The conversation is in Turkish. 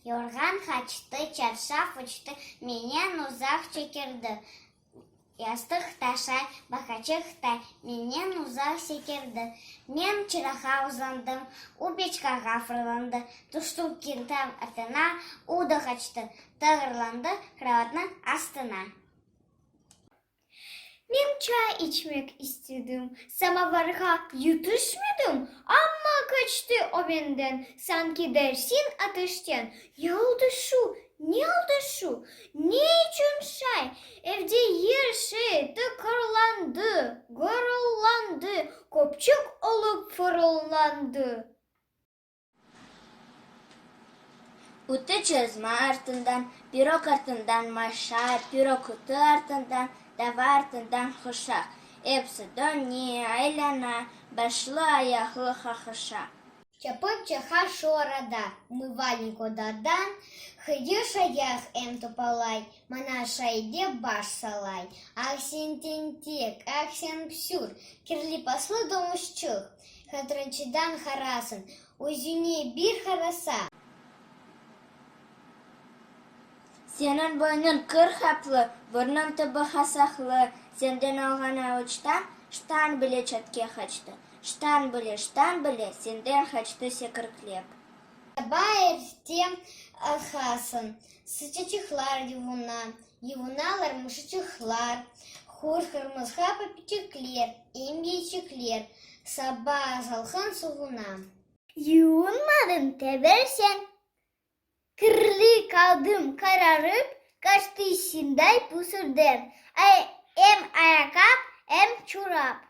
Yorgan kaçtı, çarşaf uçtu, menen uzak çekirdi. Yastık taşay, bakacak da menen uzak sekirdi. Men çırağa uzandım, u peçkaga fırlandı. Tuştum kintam артына, u da kaçtı. Tağırlandı kravatın astına. Ben çay içmek istedim. Samavarga yutuşmadım. Ama kaçtı o benden. Sanki dersin ateşten. Ne oldu şu? Ne oldu şu? Ne için çay? Evde her şey tıkırlandı. Gurullandı. Kopçuk olup fırlandı. Utu çözme артından, pirok артından maşa, pirok utu артından, dava артından huşa. Hepsi dönüyor, eylana, başlı ayaklı hakışa. Чапып чаха шорада, мывальник одадан, хыйы шаях эм топалай, мана шайде баш салай. Аксен тентек, аксен псюр, кирли паслы домушчух, хатранчыдан харасын, өзүне бир хараса. Senin boynun kır haplı, burnun tıbı hasaklı. Senden alğan avuçtan, ştan bile çatke kaçtı. Ştan bile, senden kaçtı sekirklep. Bayır tем alhasın, sıçıçıklar yuvuna, yuvunalar mışıçıklar, hur kırmızı papicikler, emyecikler, sabah salkın suvuna. Yuğunmadım tebersen. Kırlı kaldım kararıp kaçtı işinden pusurdum. Hem ayakkabı hem çorap.